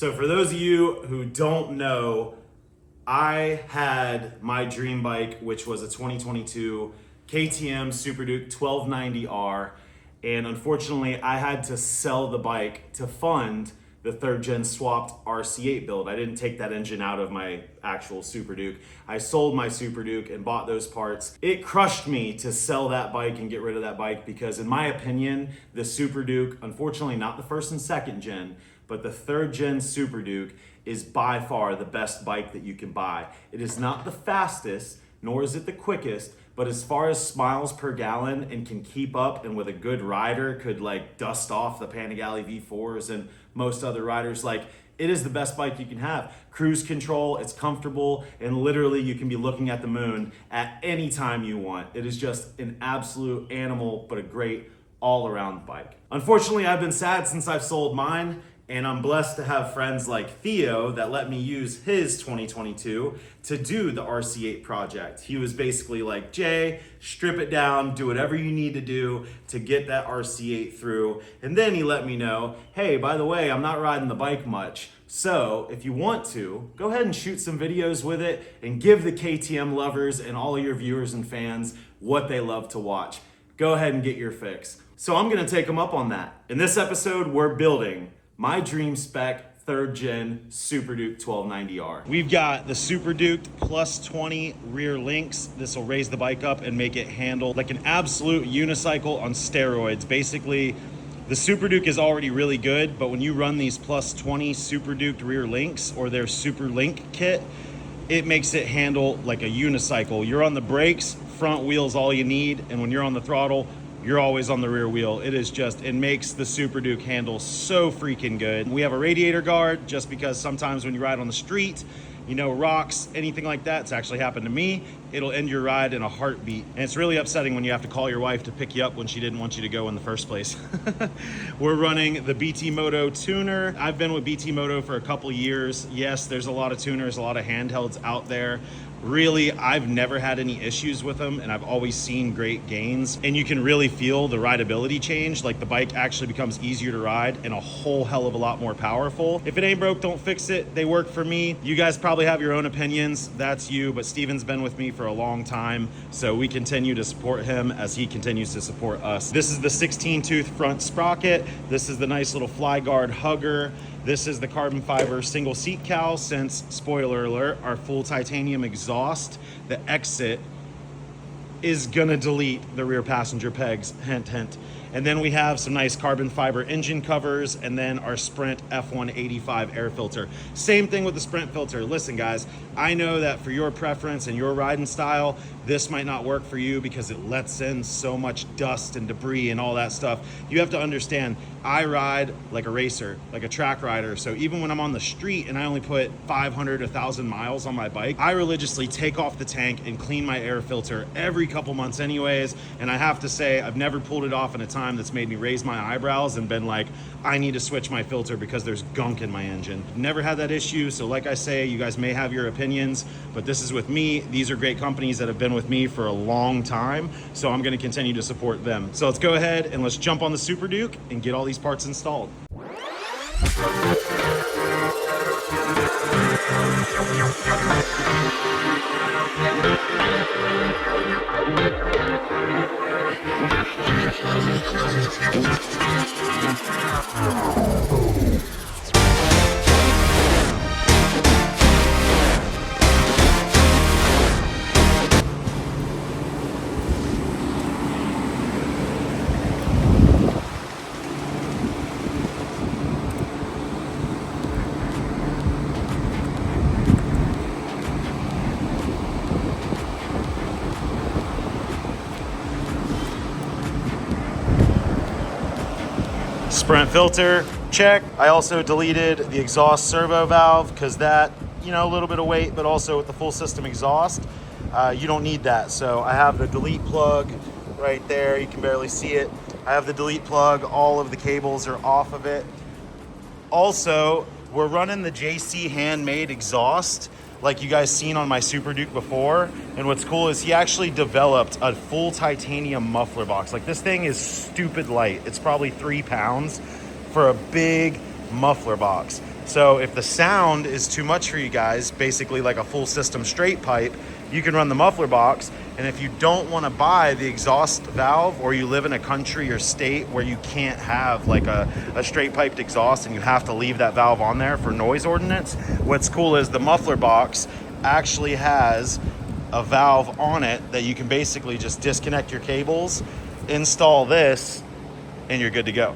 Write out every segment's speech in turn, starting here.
So for those of you who don't know, I had my dream bike, which was a 2022 KTM Superduke 1290R, and unfortunately I had to sell the bike to fund the third gen swapped RC8 build. I didn't take that engine out of my actual Superduke. I sold my Superduke and bought those parts. It crushed me to sell that bike and get rid of that bike because in my opinion, the Superduke, unfortunately not the first and second gen, but the third gen Superduke is by far the best bike that you can buy. It is not the fastest, nor is it the quickest, but as far as miles per gallon and can keep up and with a good rider could like dust off the Panigale V4s and most other riders, like it is the best bike you can have. Cruise control, it's comfortable, and literally you can be looking at the moon at any time you want. It is just an absolute animal, but a great all-around bike. Unfortunately, I've been sad since I've sold mine, and I'm blessed to have friends like Theo that let me use his 2022 to do the RC8 project. He was basically like, Jay, strip it down, do whatever you need to do to get that RC8 through. And then he let me know, hey, by the way, I'm not riding the bike much. So if you want to, go ahead and shoot some videos with it and give the KTM lovers and all of your viewers and fans what they love to watch. Go ahead and get your fix. So I'm gonna take them up on that. In this episode, we're building my dream spec third gen Superduke 1290R. We've got the Superduke plus 20 rear links. This will raise the bike up and make it handle like an absolute unicycle on steroids. Basically, the Superduke is already really good, but when you run these plus 20 Superduke rear links or their Super Link kit, it makes it handle like a unicycle. You're on the brakes, front wheel's all you need, and when you're on the throttle, you're always on the rear wheel. It is just, it makes the Superduke handle so freaking good. We have a radiator guard just because sometimes when you ride on the street, you know, rocks, anything like that, it's actually happened to me, it'll end your ride in a heartbeat. And it's really upsetting when you have to call your wife to pick you up when she didn't want you to go in the first place. We're running the BT Moto tuner. I've been with BT Moto for a couple years. Yes, there's a lot of tuners, a lot of handhelds out there. Really, I've never had any issues with them, and I've always seen great gains. And you can really feel the rideability change. Like the bike actually becomes easier to ride and a whole hell of a lot more powerful. If it ain't broke, don't fix it. They work for me. You guys probably have your own opinions. That's you, but Steven's been with me for a long time, so we continue to support him as he continues to support us. This is the 16-tooth front sprocket. This is the nice little fly guard hugger. This is the carbon fiber single seat cowl since, spoiler alert, our full titanium exhaust, the exit is gonna delete the rear passenger pegs, hint, hint. And then we have some nice carbon fiber engine covers and then our Sprint F185 air filter. Same thing with the Sprint filter. Listen guys, I know that for your preference and your riding style, this might not work for you because it lets in so much dust and debris and all that stuff. You have to understand, I ride like a racer, like a track rider. So even when I'm on the street and I only put 500, 1,000 miles on my bike, I religiously take off the tank and clean my air filter every couple months anyways. And I have to say, I've never pulled it off in a time that's made me raise my eyebrows and been like, I need to switch my filter because there's gunk in my engine. Never had that issue. So like I say, you guys may have your opinions, but this is with me. These are great companies that have been with me for a long time. So I'm gonna continue to support them. So let's go ahead and let's jump on the Superduke and get all these parts installed. Sprint filter, check. I also deleted the exhaust servo valve because that, you know, a little bit of weight, but also with the full system exhaust, you don't need that. So I have the delete plug right there. You can barely see it. I have the delete plug. All of the cables are off of it. Also, we're running the JC handmade exhaust like you guys seen on my Superduke before. And what's cool is he actually developed a full titanium muffler box. Like this thing is stupid light. It's probably 3 pounds for a big muffler box. So if the sound is too much for you guys, basically like a full system straight pipe, you can run the muffler box. And if you don't want to buy the exhaust valve, or you live in a country or state where you can't have like a straight piped exhaust and you have to leave that valve on there for noise ordinance, what's cool is the muffler box actually has a valve on it that you can basically just disconnect your cables, install this, and you're good to go.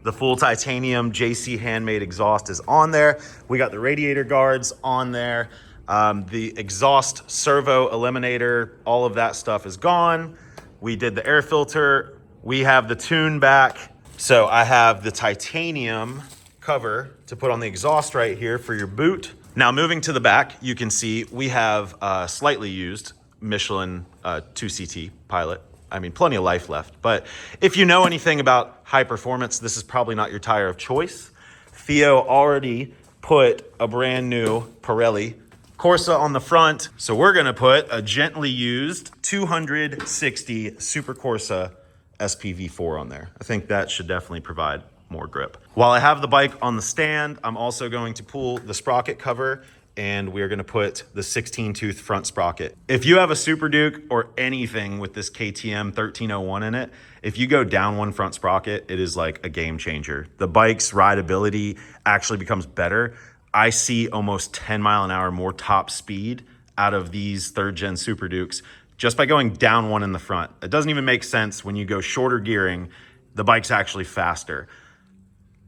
The full titanium JC handmade exhaust is on there. We got the radiator guards on there. The exhaust servo eliminator, all of that stuff is gone. We did the air filter. We have the tune back. So I have the titanium cover to put on the exhaust right here for your boot. Now moving to the back, you can see we have a slightly used Michelin 2CT Pilot. I mean, plenty of life left. But if you know anything about high performance, this is probably not your tire of choice. Theo already put a brand new Pirelli Corsa on the front. So we're gonna put a gently used 260 Super Corsa SPV4 on there. I think that should definitely provide more grip. While I have the bike on the stand, I'm also going to pull the sprocket cover, and we're gonna put the 16 tooth front sprocket. If you have a Superduke or anything with this KTM 1301 in it, if you go down one front sprocket, it is like a game changer. The bike's rideability actually becomes better. I see almost 10 mile an hour more top speed out of these 3rd gen Superdukes just by going down one in the front. It doesn't even make sense when you go shorter gearing, the bike's actually faster.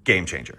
Game changer.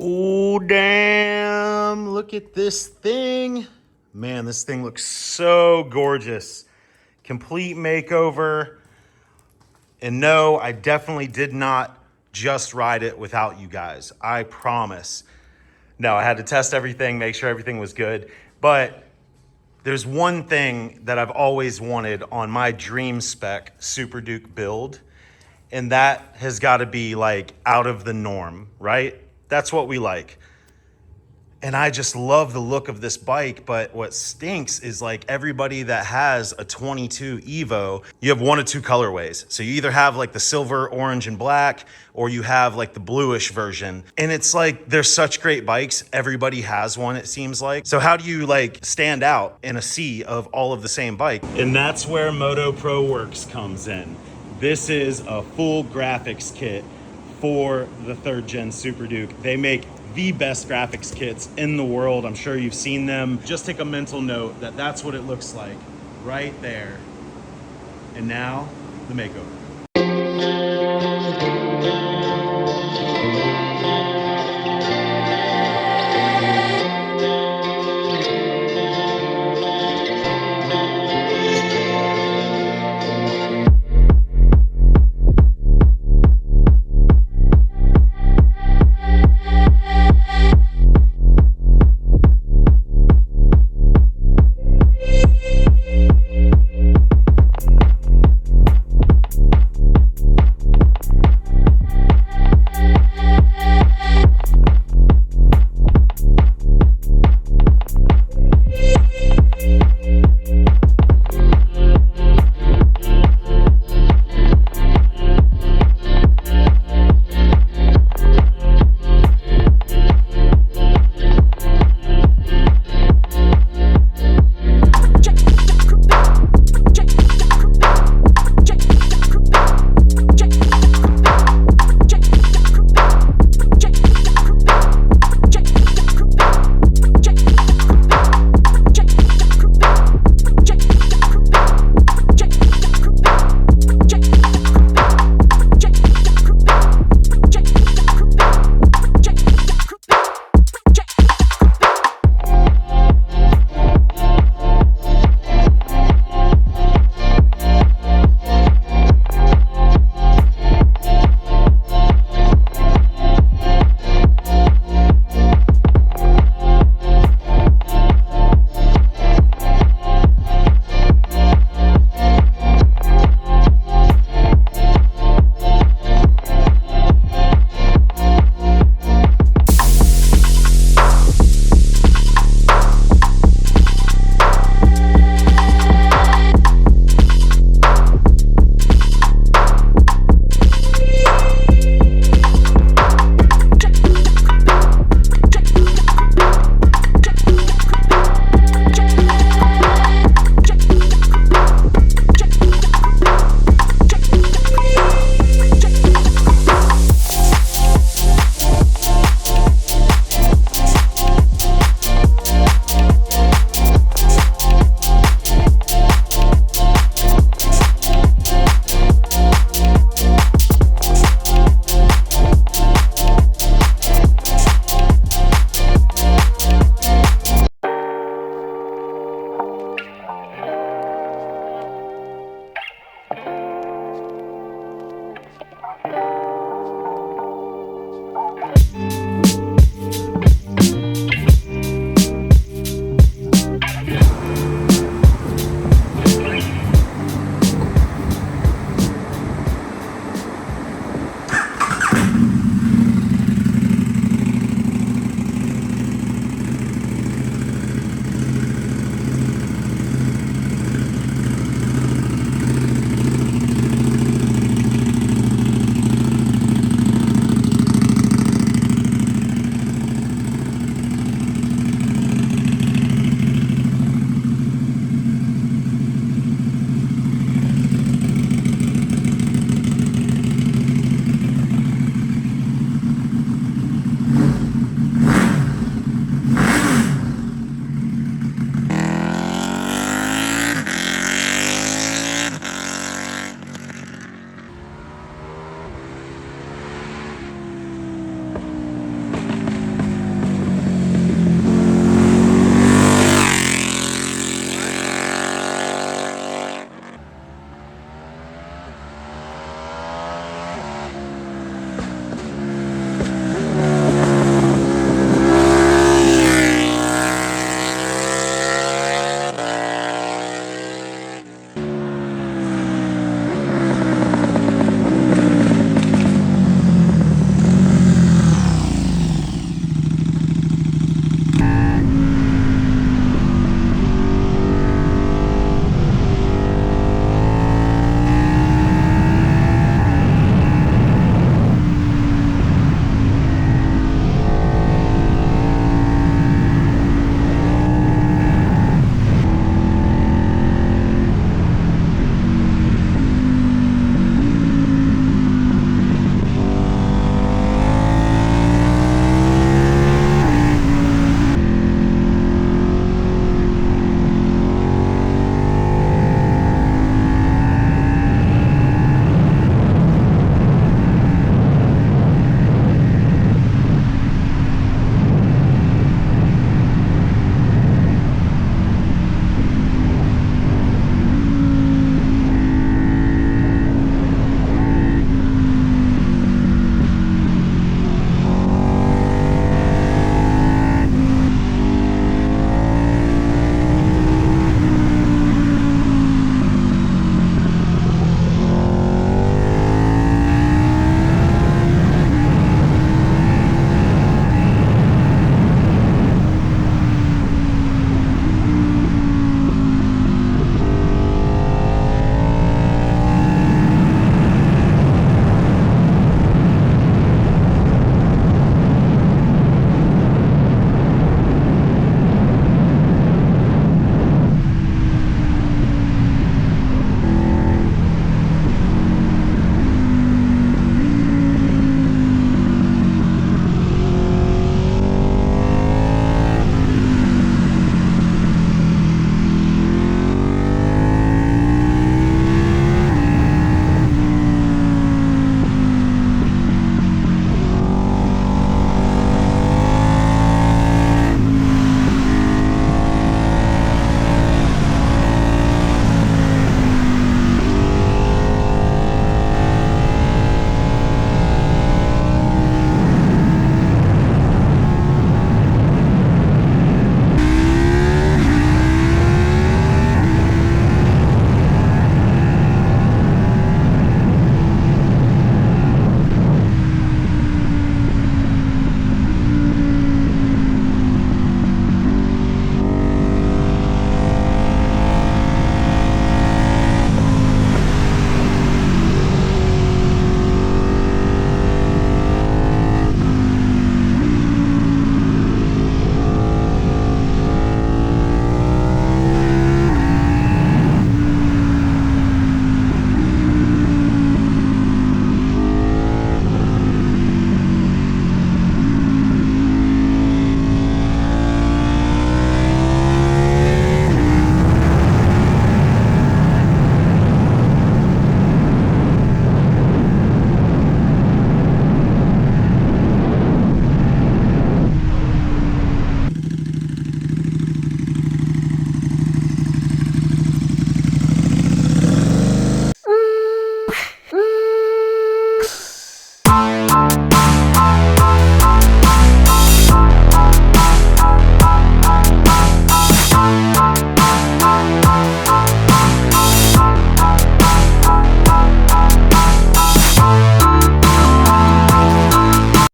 Oh, damn. Look at this thing. Man, this thing looks so gorgeous. Complete makeover. And no, I definitely did not just ride it without you guys. I promise. No, I had to test everything, make sure everything was good. But there's one thing that I've always wanted on my dream spec Superduke build, and that has got to be like out of the norm, right? That's what we like. And I just love the look of this bike, but what stinks is like everybody that has a 22 Evo, you have one of two colorways. So you either have like the silver, orange, and black, or you have like the bluish version. And it's like, they're such great bikes. Everybody has one, it seems like. So how do you like stand out in a sea of all of the same bike? And that's where Moto Pro Works comes in. This is a full graphics kit for the 3rd Gen Superduke. They make the best graphics kits in the world. I'm sure you've seen them. Just take a mental note that that's what it looks like right there. And now, the makeover.